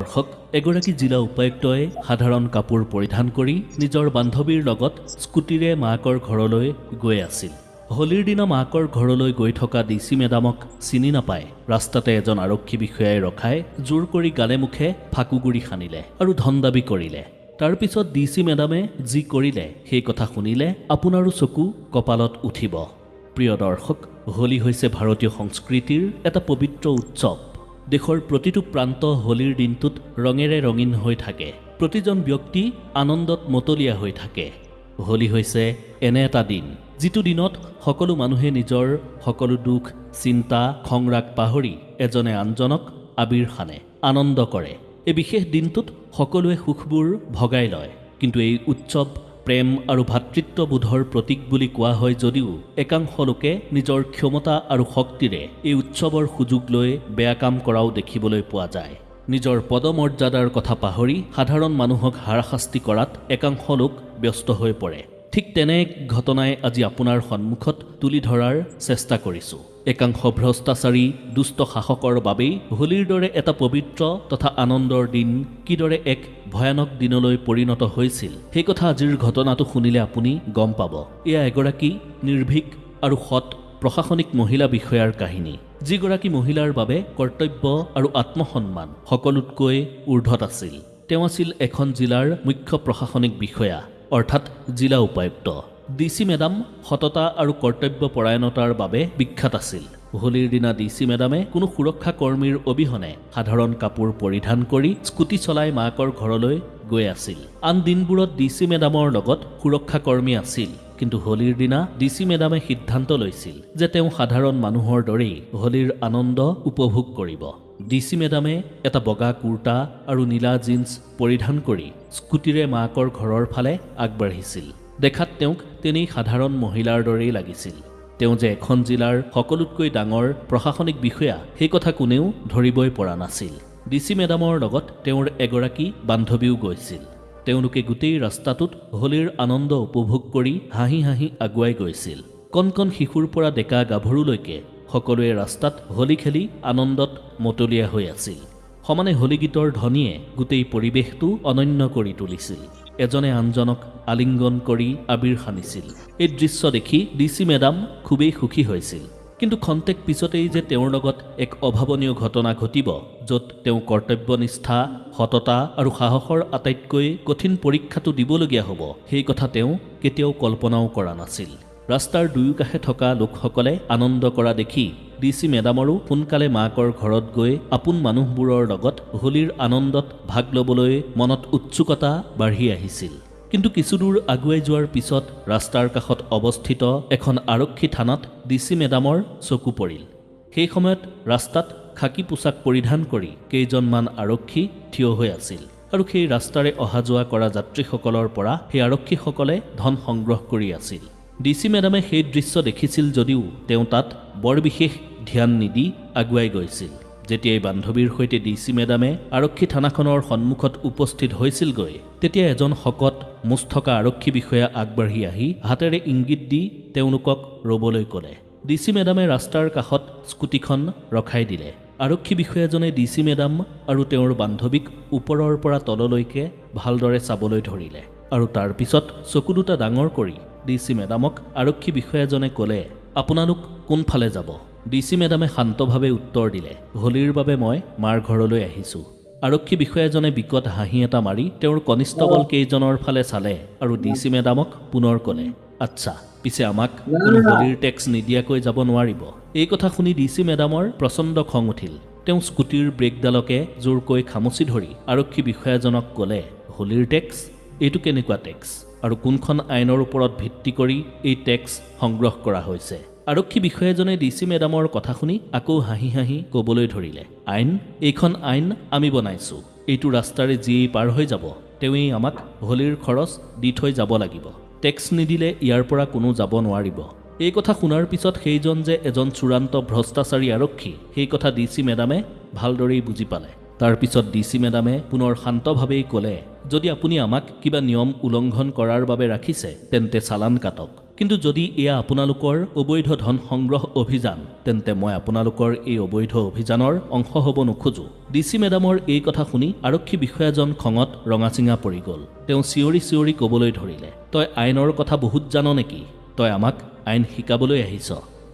দৰ্শক এগৰাকী জিলা উপায়ুক্তই সাধাৰণ কাপোৰ পৰিধান কৰি নিজৰ বান্ধৱীৰ লগত স্কুটিৰে মাকৰ ঘৰলৈ গৈ আছিল। হোলীৰ দিনা মাকৰ ঘৰলৈ গৈ থকা ডিচি মেডামক চিনি নাপায় ৰাস্তাতে এজন আৰক্ষী বিষয়াই ৰখাই জোৰ কৰি গালে মুখে ফাকুগুৰি সানিলে আৰু ধন দাবী কৰিলে। তাৰ পিছত ডিচি মেডামে যি কৰিলে সেই কথা শুনিলে আপোনাৰো চকু কপালত উঠিব। প্ৰিয় দৰ্শক, হোলী হৈছে ভাৰতীয় সংস্কৃতিৰ এটা পবিত্ৰ উৎসৱ। দেশৰ প্ৰতিটো প্ৰান্ত হোলীৰ দিনটোত ৰঙেৰে ৰঙীন হৈ থাকে। প্ৰতিজন ব্যক্তি আনন্দত মতলীয়া হৈ থাকে। হোলী হৈছে এনে এটা দিন যিটো দিনত সকলো মানুহে নিজৰ সকলো দুখ চিন্তা খংৰাগ পাহৰি এজনে আনজনক আবিৰ সানে, আনন্দ কৰে। এই বিশেষ দিনটোত সকলোৱে সুখবোৰ ভগাই লয়। কিন্তু এই উৎসৱ প্ৰেম আৰু ভাতৃত্ববোধৰ প্ৰতীক বুলি কোৱা হয় যদিও একাংশ লোকে নিজৰ ক্ষমতা আৰু শক্তিৰে এই উৎসৱৰ সুযোগ লৈ বেয়া কাম কৰাও দেখিবলৈ পোৱা যায়। নিজৰ পদমৰ্যাদাৰ কথা পাহৰি সাধাৰণ মানুহক হাৰাশাস্তি কৰাত একাংশ লোক ব্যস্ত হৈ পৰে। ঠিক তেনে এক ঘটনাই আজি আপোনাৰ সন্মুখত তুলি ধৰাৰ চেষ্টা কৰিছোঁ। একাংশ ভ্ৰষ্টাচাৰী দুষ্ট শাসকৰ বাবেই হোলীৰ দৰে এটা পবিত্ৰ তথা আনন্দৰ দিন কিদৰে এক ভয়ানক দিনলৈ পৰিণত হৈছিল সেই কথা আজিৰ ঘটনাটো শুনিলে আপুনি গম পাব। এয়া এগৰাকী নিৰ্ভীক আৰু সৎ প্ৰশাসনিক মহিলা বিষয়াৰ কাহিনী, যিগৰাকী মহিলাৰ বাবে কৰ্তব্য আৰু আত্মসন্মান সকলোতকৈ ঊৰ্ধত আছিল। তেওঁ আছিল এখন জিলাৰ মুখ্য প্ৰশাসনিক বিষয়া, অৰ্থাৎ জিলা উপায়ুক্ত। ডিচি মেডাম সততা আৰু কৰ্তব্যপৰায়ণতাৰ বাবে বিখ্যাত আছিল। হোলীৰ দিনা ডিচি মেডামে কোনো সুৰক্ষা কৰ্মীৰ অবিহনে সাধাৰণ কাপোৰ পৰিধান কৰি স্কুটি চলাই মাকৰ ঘৰলৈ গৈ আছিল। আন দিনবোৰত ডিচি মেডামৰ লগত সুৰক্ষা কৰ্মী আছিল, কিন্তু হোলীৰ দিনা ডিচি মেডামে সিদ্ধান্ত লৈছিল যে তেওঁ সাধাৰণ মানুহৰ দৰেই হোলীৰ আনন্দ উপভোগ কৰিব। ডিচি মেডামে এটা বগা কুৰ্তা আৰু নীলা জিন্স পৰিধান কৰি স্কুটিৰে মাকৰ ঘৰৰ ফালে আগবাঢ়িছিল। দেখাত তেওঁক তেনেই সাধাৰণ মহিলাৰ দৰেই লাগিছিল। তেওঁ যে এখন জিলাৰ সকলোতকৈ ডাঙৰ প্ৰশাসনিক বিষয়া সেই কথা কোনেও ধৰিবই পৰা নাছিল। ডিচি মেডামৰ লগত তেওঁৰ এগৰাকী বান্ধৱীও গৈছিল। তেওঁলোকে গোটেই ৰাস্তাটোত হোলীৰ আনন্দ উপভোগ কৰি হাঁহি হাঁহি আগুৱাই গৈছিল। কণ কণ শিশুৰ পৰা ডেকা গাভৰুলৈকে সকলোৱে ৰাস্তাত হোলী খেলি আনন্দত মতলীয়া হৈ আছিল। সমানে হোলী গীতৰ ধ্বনিয়ে গোটেই পৰিৱেশটো অনন্য কৰি তুলিছিল। এজনে আনজনক আলিংগন কৰি আবিৰ সানিছিল। এই দৃশ্য দেখি ডিচি মেডাম খুবেই সুখী হৈছিল। কিন্তু খন্তেক পিছতেই যে তেওঁৰ লগত এক অভাৱনীয় ঘটনা ঘটিব, য'ত তেওঁ কৰ্তব্যনিষ্ঠা সততা আৰু সাহসৰ আটাইতকৈ কঠিন পৰীক্ষাটো দিবলগীয়া হ'ব, সেই কথা তেওঁ কেতিয়াও কল্পনাও কৰা নাছিল। ৰাস্তাৰ দুয়োকাষে থকা লোকসকলে আনন্দ কৰা দেখি ডিচি মেডামৰো সোনকালে মাকৰ ঘৰত গৈ আপোন মানুহবোৰৰ লগত হোলীৰ আনন্দত ভাগ ল'বলৈ মনত উৎসুকতা বাঢ়ি আহিছিল। কিন্তু কিছুদূৰ আগুৱাই যোৱাৰ পিছত ৰাস্তাৰ কাষত অৱস্থিত এখন আৰক্ষী থানাত ডিচি মেডামৰ চকু পৰিল। সেই সময়ত ৰাস্তাত খাকী পোছাক পৰিধান কৰি কেইজনমান আৰক্ষী থিয় হৈ আছিল আৰু সেই ৰাস্তাৰে অহা যোৱা কৰা যাত্ৰীসকলৰ পৰা সেই আৰক্ষীসকলে ধন সংগ্ৰহ কৰি আছিল। ডিচি মেডামে সেই দৃশ্য দেখিছিল যদিও তেওঁ তাত বৰ বিশেষ ধ্যান নিদি আগুৱাই গৈছিল। যেতিয়াই বান্ধৱীৰ সৈতে ডিচি মেডামে আৰক্ষী থানাখনৰ সন্মুখত উপস্থিত হৈছিলগৈ, তেতিয়া এজন শকত মুচ থকা আৰক্ষী বিষয়া আগবাঢ়ি আহি হাতেৰে ইংগিত দি তেওঁলোকক ৰ'বলৈ ক'লে। ডিচি মেডামে ৰাস্তাৰ কাষত স্কুটিখন ৰখাই দিলে। আৰক্ষী বিষয়াজনে ডিচি মেডাম আৰু তেওঁৰ বান্ধৱীক ওপৰৰ পৰা তললৈকে ভালদৰে চাবলৈ ধৰিলে আৰু তাৰ পিছত চকু দুটা ডাঙৰ কৰি ডিচি মেডামক আৰক্ষী বিষয়াজনে ক'লে, আপোনালোক কোনফালে যাব? ডিচি মেডামে শান্তভাৱে উত্তৰ দিলে, হোলীৰ বাবে মই মাৰ ঘৰলৈ আহিছোঁ। আৰক্ষী বিষয়াজনে বিকট হাঁহি এটা মাৰি তেওঁৰ কনিষ্টবল কেইজনৰ ফালে চালে আৰু ডিচি মেডামক পুনৰ ক'লে, আচ্ছা, পিছে আমাক কোনো হোলীৰ টেক্স নিদিয়াকৈ যাব নোৱাৰিব? এই কথা শুনি ডিচি মেডামৰ প্ৰচণ্ড খং উঠিল। তেওঁ স্কুটিৰ ব্ৰেকডালকে জোৰকৈ খামুচি ধৰি আৰক্ষী বিষয়াজনক ক'লে, হোলীৰ টেক্স? এইটো কেনেকুৱা টেক্স আৰু কোনখন আইনৰ ওপৰত ভিত্তি কৰি এই টেক্স সংগ্ৰহ কৰা হৈছে? আৰক্ষী বিষয়াজনে ডিচি মেডামৰ কথা শুনি আকৌ হাঁহি হাঁহি ক'বলৈ ধৰিলে, আইন? এইখন আইন আমি বনাইছোঁ। এইটো ৰাস্তাৰে যিয়েই পাৰ হৈ যাব তেওঁৱেই আমাক হোলীৰ খৰচ দি থৈ যাব লাগিব। টেক্স নিদিলে ইয়াৰ পৰা কোনো যাব নোৱাৰিব। এই কথা শুনাৰ পিছত সেইজন যে এজন চূড়ান্ত ভ্ৰষ্টাচাৰী আৰক্ষী সেই কথা ডিচি মেডামে ভালদৰেই বুজি পালে। তাৰ পিছত ডিচি মেডামে পুনৰ শান্তভাৱেই ক'লে, যদি আপুনি আমাক কিবা নিয়ম উলংঘন কৰাৰ বাবে ৰাখিছে তেন্তে চালান কাটক। কিন্তু যদি এয়া আপোনালোকৰ অবৈধ ধন সংগ্ৰহ অভিযান তেন্তে মই আপোনালোকৰ এই অবৈধ অভিযানৰ অংশ হ'ব নোখোজো। ডিচি মেডামৰ এই কথা শুনি আৰক্ষী বিষয়াজন খঙত ৰঙাচিঙা পৰি গ'ল। তেওঁ চিঞৰি চিঞৰি ক'বলৈ ধৰিলে, তই আইনৰ কথা বহুত জান নেকি? তই আমাক আইন শিকাবলৈ আহিছ?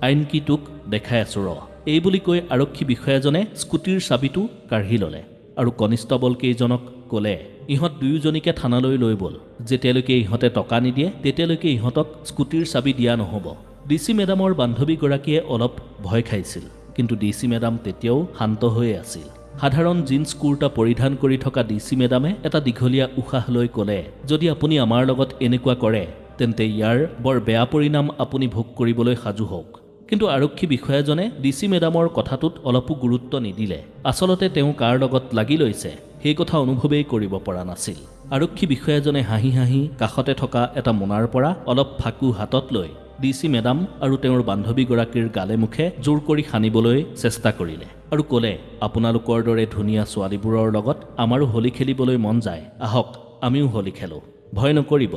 আইন কি তোক দেখাই আছো ৰ। এই বুলি কৈ আৰক্ষী বিষয়াজনে স্কুটিৰ চাবিটো কাঢ়ি ল'লে আৰু কনিষ্টবল কেইজনক ক'লে, ইহঁত দুয়োজনীকে থানালৈ লৈ ব'ল। যেতিয়ালৈকে ইহঁতে টকা নিদিয়ে তেতিয়ালৈকে ইহঁতক স্কুটিৰ চাবি দিয়া নহ'ব। ডিচি মেডামৰ বান্ধৱীগৰাকীয়ে অলপ ভয় খাইছিল, কিন্তু ডিচি মেডাম তেতিয়াও শান্ত হৈ আছিল। সাধাৰণ জিন্স কুৰ্তা পৰিধান কৰি থকা ডিচি মেডামে এটা দীঘলীয়া উশাহ লৈ ক'লে, যদি আপুনি আমাৰ লগত এনেকুৱা কৰে তেন্তে ইয়াৰ বৰ বেয়া পৰিণাম আপুনি ভোগ কৰিবলৈ সাজু হওক। কিন্তু আৰক্ষী বিষয়াজনে ডিচি মেডামৰ কথাটোত অলপো গুৰুত্ব নিদিলে। আচলতে তেওঁ কাৰ লগত লাগি লৈছে সেই কথা অনুভৱেই কৰিব পৰা নাছিল। আৰক্ষী বিষয়াজনে হাঁহি হাঁহি কাষতে থকা এটা মোনাৰ পৰা অলপ ফাকু হাতত লৈ ডিচি মেডাম আৰু তেওঁৰ বান্ধৱীগৰাকীৰ গালে মুখে জোৰ কৰি সানিবলৈ চেষ্টা কৰিলে আৰু ক'লে, আপোনালোকৰ দৰে ধুনীয়া ছোৱালীবোৰৰ লগত আমাৰো হোলী খেলিবলৈ মন যায়, আহক আমিও হোলী খেলোঁ, ভয় নকৰিব।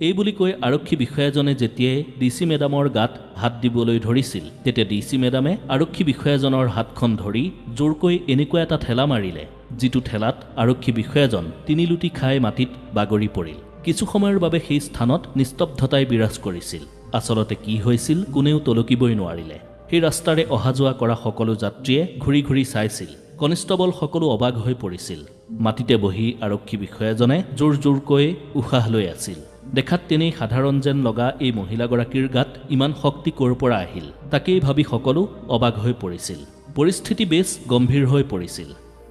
এই বুলি কৈ আৰক্ষী বিষয়াজনে যেতিয়াই ডিচি মেডামৰ গাত হাত দিবলৈ ধৰিছিল তেতিয়া ডিচি মেডামে আৰক্ষী বিষয়াজনৰ হাতখন ধৰি জোৰকৈ এনেকুৱা এটা ঠেলা মাৰিলে, যিটো ঠেলাত আৰক্ষী বিষয়াজন তিনিলুটি খাই মাটিত বাগৰি পৰিল। কিছু সময়ৰ বাবে সেই স্থানত নিস্তব্ধতাই বিৰাজ কৰিছিল। আচলতে কি হৈছিল কোনেও তলকিবই নোৱাৰিলে। সেই ৰাস্তাৰে অহা যোৱা কৰা সকলো যাত্ৰীয়ে ঘূৰি ঘূৰি চাইছিল। কনিষ্টবল সকলো অবাক হৈ পৰিছিল। মাটিতে বহি আৰক্ষী বিষয়াজনে জোৰ জোৰকৈ উশাহ লৈ আছিল। দেখাত তেনেই সাধাৰণ যেন লগা এই মহিলাগৰাকীৰ গাত ইমান শক্তি ক'ৰ পৰা আহিল তাকেই ভাবি সকলো অবাক হৈ পৰিছিল। পৰিস্থিতি বেছ গম্ভীৰ হৈ পৰিছিল।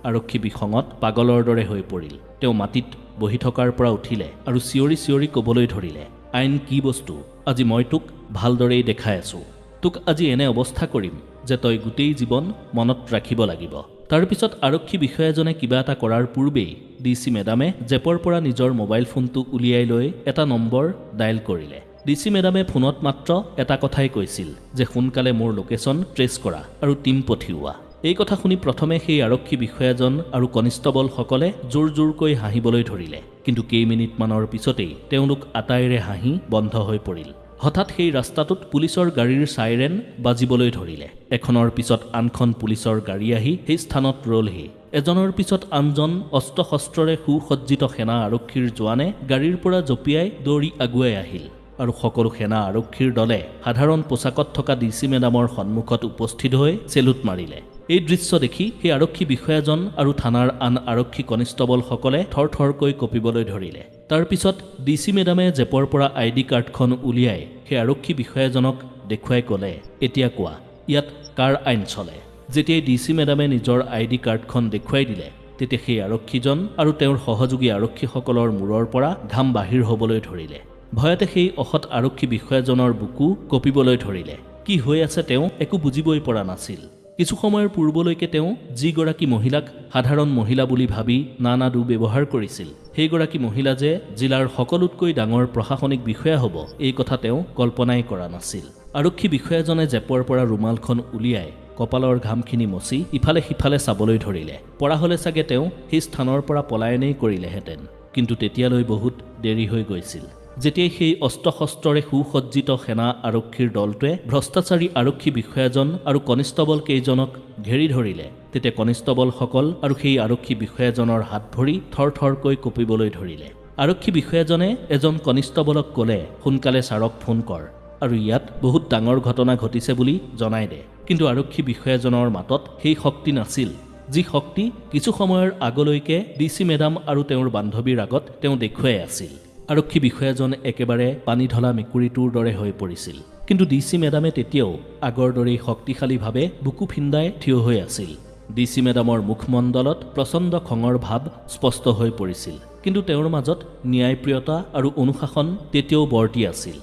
আৰক্ষী বিষঙত পাগলৰ দৰে হৈ পৰিল। তেওঁ মাটিত বহি থকাৰ পৰা উঠিলে আৰু চিঞৰি চিঞৰি ক'বলৈ ধৰিলে, আইন কি বস্তু? আজি মই তোক ভালদৰেই দেখাই আছো। তোক আজি এনে অৱস্থা কৰিম যে তই গোটেই জীৱন মনত ৰাখিব লাগিব। তাৰ পিছত আৰক্ষী বিষয়াজনে কিবা এটা কৰাৰ পূৰ্বেই ডিচি মেডামে জেপৰ পৰা নিজৰ মোবাইল ফোনটো উলিয়াই লৈ এটা নম্বৰ ডায়েল কৰিলে। ডিচি মেডামে ফোনত মাত্ৰ এটা কথাই কৈছিল যে সোনকালে মোৰ লোকেশ্যন ট্ৰেছ কৰা আৰু টীম পঠিওৱা। এই কথা শুনি প্ৰথমে সেই আৰক্ষী বিষয়াজন আৰু কনিষ্টবলসকলে জোৰ জোৰকৈ হাঁহিবলৈ ধৰিলে, কিন্তু কেইমিনিটমানৰ পিছতেই তেওঁলোক আটাইৰে হাঁহি বন্ধ হৈ পৰিল। হঠাৎ সেই ৰাস্তাটোত পুলিচৰ গাড়ীৰ চাইৰেন বাজিবলৈ ধৰিলে। এখনৰ পিছত আনখন পুলিচৰ গাড়ী আহি সেই স্থানত ৰলহি। এজনৰ পিছত আনজন অস্ত্ৰ শস্ত্ৰৰে সুসজ্জিত সেনা আৰক্ষীৰ জোৱানে গাড়ীৰ পৰা জঁপিয়াই দৌৰি আগুৱাই আহিল আৰু সকলো সেনা আৰক্ষীৰ দলে সাধাৰণ পোছাকত থকা ডিচি মেডামৰ সন্মুখত উপস্থিত হৈ চেলুট মাৰিলে। এই দৃশ্য দেখি সেই আৰক্ষী বিষয়াজন আৰু থানাৰ আন আৰক্ষী কনিষ্টবলসকলে থৰথৰকৈ কঁপিবলৈ ধৰিলে। তাৰ পিছত ডিচি মেডামে জেপৰ পৰা ID কাৰ্ডখন উলিয়াই সেই আৰক্ষী বিষয়াজনক দেখুৱাই ক'লে, এতিয়া কোৱা ইয়াত কাৰ আইন চলে? যেতিয়াই ডিচি মেডামে নিজৰ ID কাৰ্ডখন দেখুৱাই দিলে তেতিয়া সেই আৰক্ষীজন আৰু তেওঁৰ সহযোগী আৰক্ষীসকলৰ মূৰৰ পৰা ঘাম বাহিৰ হ'বলৈ ধৰিলে। ভয়তে সেই অসৎ আৰক্ষী বিষয়াজনৰ বুকু কঁপিবলৈ ধৰিলে। কি হৈ আছে তেওঁ একো বুজিবই পৰা নাছিল। কিছু সময়ৰ পূৰ্বলৈকে তেওঁ যিগৰাকী মহিলাক সাধাৰণ মহিলা বুলি ভাবি নানা ব্যৱহাৰ কৰিছিল, সেইগৰাকী মহিলা যে জিলাৰ সকলোতকৈ ডাঙৰ প্ৰশাসনিক বিষয়া হ'ব এই কথা তেওঁ কল্পনাই কৰা নাছিল। আৰক্ষী বিষয়াজনে জেপৰ পৰা ৰুমালখন উলিয়াই কপালৰ ঘামখিনি মচি ইফালে সিফালে চাবলৈ ধৰিলে। পৰা হ'লে চাগে তেওঁ সেই স্থানৰ পৰা পলায়নেই কৰিলেহেঁতেন, কিন্তু তেতিয়ালৈ বহুত দেৰি হৈ গৈছিল। যেতিয়াই সেই অস্ত্ৰ শস্ত্ৰৰে সুসজ্জিত সেনা আৰক্ষীৰ দলটোৱে ভ্ৰষ্টাচাৰী আৰক্ষী বিষয়াজন আৰু কনিষ্টবল কেইজনক ঘেৰি ধৰিলে তেতিয়া কনিষ্টবলসকল আৰু সেই আৰক্ষী বিষয়াজনৰ হাত ভৰি থৰথৰকৈ কঁপিবলৈ ধৰিলে। আৰক্ষী বিষয়াজনে এজন কনিষ্টবলক ক'লে, সোনকালে ছাৰক ফোন কৰ আৰু ইয়াত বহুত ডাঙৰ ঘটনা ঘটিছে বুলি জনাই দে। কিন্তু আৰক্ষী বিষয়াজনৰ মাতত সেই শক্তি নাছিল, যি শক্তি কিছু সময়ৰ আগলৈকে ডিচি মেডাম আৰু তেওঁৰ বান্ধৱীৰ আগত তেওঁ দেখুৱাই আছিল। আৰক্ষী বিষয়াজন একেবাৰে পানী ঢলা মেকুৰীটোৰ দৰে হৈ পৰিছিল, কিন্তু ডিচি মেডামে তেতিয়াও আগৰ দৰেই শক্তিশালীভাৱে বুকু ফিন্দাই থিয় হৈ আছিল। ডিচি মেডামৰ মুখমণ্ডলত প্ৰচণ্ড খঙৰ ভাৱ স্পষ্ট হৈ পৰিছিল, কিন্তু তেওঁৰ মাজত ন্যায়প্ৰিয়তা আৰু অনুশাসন তেতিয়াও বৰ্তি আছিল।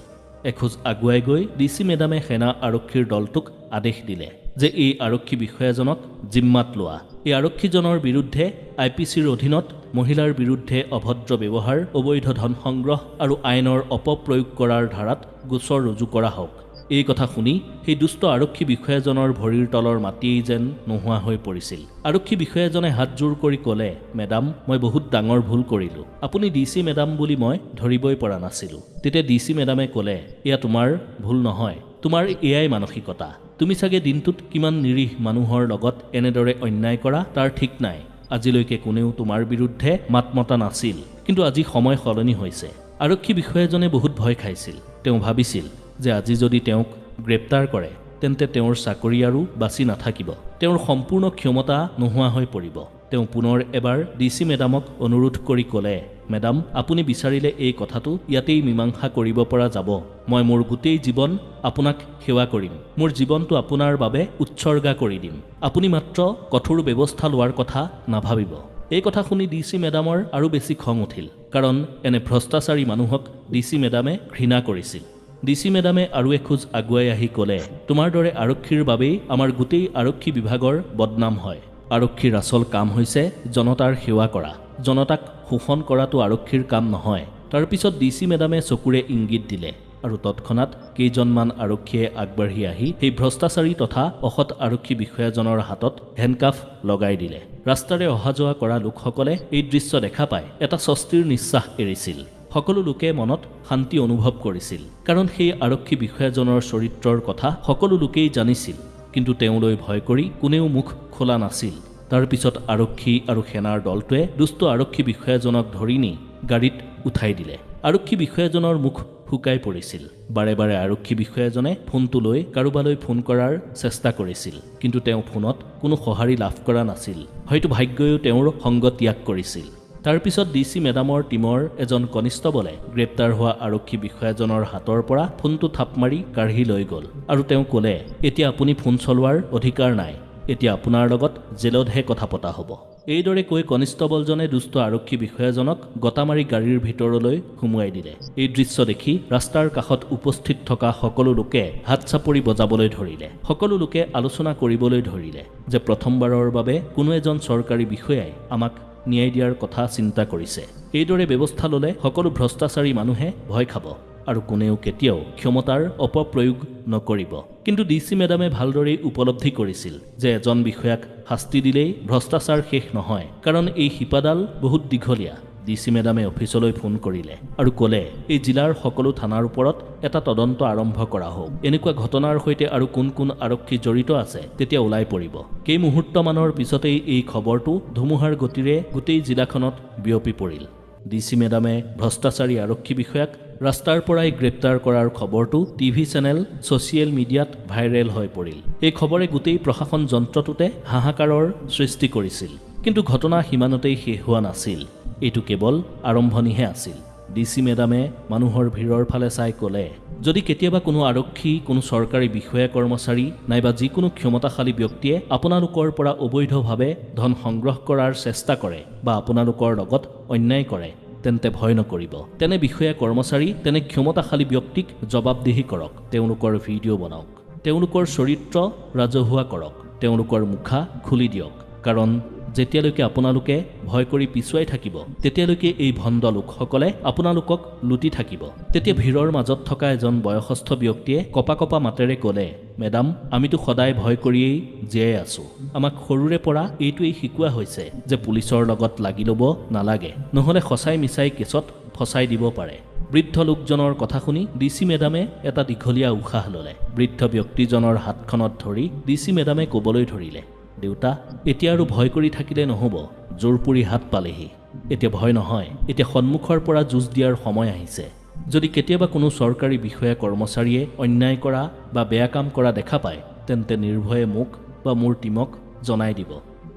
এখোজ আগুৱাই গৈ ডিচি মেডামে সেনা আৰক্ষীৰ দলটোক আদেশ দিলে যে এই আৰক্ষী বিষয়াজনক জিম্মাত লোৱা। এই আৰক্ষীজনৰ বিৰুদ্ধে IPCৰ অধীনত মহিলাৰ বিৰুদ্ধে অভদ্ৰ ব্যৱহাৰ, অবৈধ ধন সংগ্ৰহ আৰু আইনৰ অপপ্ৰয়োগ কৰাৰ ধাৰাত গোচৰ ৰুজু কৰা হওক। এই কথা শুনি সেই দুষ্ট আৰক্ষী বিষয়াজনৰ ভৰিৰ তলৰ মাটিয়েই যেন নোহোৱা হৈ পৰিছিল। আৰক্ষী বিষয়াজনে হাত জোৰ কৰি ক'লে, মেডাম, মই বহুত ডাঙৰ ভুল কৰিলোঁ। আপুনি DC মেডাম বুলি মই ধৰিবই পৰা নাছিলোঁ। তেতিয়া DC মেডামে ক'লে, এয়া তোমাৰ ভুল নহয়, তোমাৰ এয়াই মানসিকতা। তুমি চাগে দিনটোত কিমান নিৰীহ মানুহৰ লগত এনেদৰে অন্যায় কৰা তাৰ ঠিক নাই। আজিলৈকে কোনেও তোমাৰ বিৰুদ্ধে মাত মতা নাছিল, কিন্তু আজি সময় সলনি হৈছে। আৰক্ষী বিষয়াজনে বহুত ভয় খাইছিল। তেওঁ ভাবিছিল যে আজি যদি তেওঁক গ্ৰেপ্তাৰ কৰে তেন্তে তেওঁৰ চাকৰি আৰু বাচি নাথাকিব, তেওঁৰ সম্পূৰ্ণ ক্ষমতা নোহোৱা হৈ পৰিব। তেওঁ পুনৰ এবাৰ DC মেডামক অনুৰোধ কৰি ক'লে, মেডাম, আপুনি বিচাৰিলে এই কথাটো ইয়াতেই মীমাংসা কৰিব পৰা যাব। মই মোৰ গোটেই জীৱন আপোনাক সেৱা কৰিম, মোৰ জীৱনটো আপোনাৰ বাবে উৎসৰ্গা কৰি দিম। আপুনি মাত্ৰ কঠোৰ ব্যৱস্থা লোৱাৰ কথা নাভাবিব। এই কথা শুনি DC মেডামৰ আৰু বেছি খং উঠিল, কাৰণ এনে ভ্ৰষ্টাচাৰী মানুহক DC মেডামে ঘৃণা কৰিছিল। DC মেডামে আৰু এখোজ আগুৱাই আহি ক'লে, তোমাৰ দৰে আৰক্ষীৰ বাবেই আমাৰ গোটেই আৰক্ষী বিভাগৰ বদনাম হয়। আৰক্ষীৰ আচল কাম হৈছে জনতাৰ সেৱা কৰা, জনতাক শোষণ কৰাটো আৰক্ষীৰ কাম নহয়। তাৰপিছত DC মেডামে চকুৰে ইংগিত দিলে আৰু তৎক্ষণাৎ কেইজনমান আৰক্ষীয়ে আগবাঢ়ি আহি সেই ভ্ৰষ্টাচাৰী তথা অসৎ আৰক্ষী বিষয়াজনৰ হাতত হেণ্ডকাফ লগাই দিলে। ৰাস্তাৰে অহা যোৱা কৰা লোকসকলে এই দৃশ্য দেখা পাই এটা স্বস্তিৰ নিশ্বাস এৰিছিল। সকলো লোকে মনত শান্তি অনুভৱ কৰিছিল, কাৰণ সেই আৰক্ষী বিষয়াজনৰ চৰিত্ৰৰ কথা সকলো লোকেই জানিছিল, কিন্তু তেওঁলৈ ভয় কৰি কোনেও মুখ খোলা নাছিল। তাৰ পিছত আৰক্ষী আৰু সেনাৰ দলটোৱে দুষ্ট আৰক্ষী বিষয়াজনক ধৰি নি গাড়ীত উঠাই দিলে। আৰক্ষী বিষয়াজনৰ মুখ শুকাই পৰিছিল। বাৰে বাৰে আৰক্ষী বিষয়াজনে ফোনটো লৈ কাৰোবালৈ ফোন কৰাৰ চেষ্টা কৰিছিল, কিন্তু তেওঁ ফোনত কোনো সঁহাৰি লাভ কৰা নাছিল। হয়তো ভাগ্যয়ো তেওঁৰ সংগ ত্যাগ কৰিছিল। তাৰ পিছত DC মেডামৰ টীমৰ এজন কনিষ্টবলে গ্ৰেপ্তাৰ হোৱা আৰক্ষী বিষয়াজনৰ হাতৰ পৰা ফোনটো থাপ মাৰি কাঢ়ি লৈ গ'ল আৰু তেওঁ ক'লে, এতিয়া আপুনি ফোন চলোৱাৰ অধিকাৰ নাই, এতিয়া আপোনাৰ লগত জেলতহে কথা পতা হ'ব। এইদৰে কৈ কনিষ্টবলজনে দুষ্ট আৰক্ষী বিষয়াজনক গতা মাৰি গাড়ীৰ ভিতৰলৈ সুমুৱাই দিলে। এই দৃশ্য দেখি ৰাস্তাৰ কাষত উপস্থিত থকা সকলো লোকে হাত চাপৰি বজাবলৈ ধৰিলে। সকলো লোকে আলোচনা কৰিবলৈ ধৰিলে যে প্ৰথমবাৰৰ বাবে কোনো এজন চৰকাৰী বিষয়াই আমাক ন্যায় দিয়াৰ কথা চিন্তা কৰিছে। এইদৰে ব্যৱস্থা ল'লে সকলো ভ্ৰষ্টাচাৰী মানুহে ভয় খাব আৰু কোনেও কেতিয়াও ক্ষমতাৰ অপপ্ৰয়োগ নকৰিব। কিন্তু DC মেডামে ভালদৰেই উপলব্ধি কৰিছিল যে এজন বিষয়াক শাস্তি দিলেই ভ্ৰষ্টাচাৰ শেষ নহয়, কাৰণ এই শিপাডাল বহুত দীঘলীয়া। DC মেডামে অফিচলৈ ফোন কৰিলে আৰু ক'লে, এই জিলাৰ সকলো থানাৰ ওপৰত এটা তদন্ত আৰম্ভ কৰা হওক। এনেকুৱা ঘটনাৰ সৈতে আৰু কোন কোন আৰক্ষী জড়িত আছে তেতিয়া ওলাই পৰিব। কেইমুহূৰ্তমানৰ পিছতেই এই খবৰটো ধুমুহাৰ গতিৰে গোটেই জিলাখনত বিয়পি পৰিল। DC মেডামে ভ্ৰষ্টাচাৰী আৰক্ষী বিষয়াক ৰাস্তাৰ পৰাই গ্ৰেপ্তাৰ কৰাৰ খবৰটো TV চেনেল, ছ'চিয়েল মিডিয়াত ভাইৰেল হৈ পৰিল। এই খবৰে গোটেই প্ৰশাসন যন্ত্ৰটোতে হাহাকাৰৰ সৃষ্টি কৰিছিল। কিন্তু ঘটনা সিমানতেই শেষ হোৱা নাছিল। এইটো কেৱল আৰম্ভণিহে আছিল। DC মেডামে মানুহৰ ভিৰৰ ফালে চাই ক'লে, যদি কেতিয়াবা কোনো আৰক্ষী, কোনো চৰকাৰী বিষয়া কৰ্মচাৰী নাইবা যিকোনো ক্ষমতাশালী ব্যক্তিয়ে আপোনালোকৰ পৰা অবৈধভাৱে ধন সংগ্ৰহ কৰাৰ চেষ্টা কৰে বা আপোনালোকৰ লগত অন্যায় কৰে, তেন্তে ভয় নকৰিব। তেনে বিষয়া কৰ্মচাৰী, তেনে ক্ষমতাশালী ব্যক্তিক জবাবদিহি কৰক, তেওঁলোকৰ ভিডিঅ' বনাওক, তেওঁলোকৰ চৰিত্ৰ ৰাজহুৱা কৰক, তেওঁলোকৰ মুখা খুলি দিয়ক, কাৰণ যেতিয়ালৈকে আপোনালোকে ভয় কৰি পিছুৱাই থাকিব তেতিয়ালৈকে এই ভণ্ড লোকসকলে আপোনালোকক লুটি থাকিব। তেতিয়া ভিৰৰ মাজত থকা এজন বয়সস্থ ব্যক্তিয়ে কপা কপা মাতেৰে ক'লে, মেডাম, আমিতো সদায় ভয় কৰিয়েই জীয়াই আছোঁ। আমাক সৰুৰে পৰা এইটোৱেই শিকোৱা হৈছে যে পুলিচৰ লগত লাগি ল'ব নালাগে, নহ'লে সঁচাই মিছাই কেছত ফচাই দিব পাৰে। বৃদ্ধ লোকজনৰ কথা শুনি DC মেডামে এটা দীঘলীয়া উশাহ ল'লে। বৃদ্ধ ব্যক্তিজনৰ হাতখনত ধৰি DC মেডামে ক'বলৈ ধৰিলে, দেউতা, এতিয়া আৰু ভয় কৰি থাকিলে নহ'ব, জোৰপুৰি হাত পালেহি। এতিয়া ভয় নহয়, এতিয়া সন্মুখৰ পৰা যুঁজ দিয়াৰ সময় আহিছে। যদি কেতিয়াবা কোনো চৰকাৰী বিষয়া কৰ্মচাৰীয়ে অন্যায় কৰা বা বেয়া কাম কৰা দেখা পায়, তেন্তে নিৰ্ভয়ে মোক বা মোৰ টীমক জনাই দিব।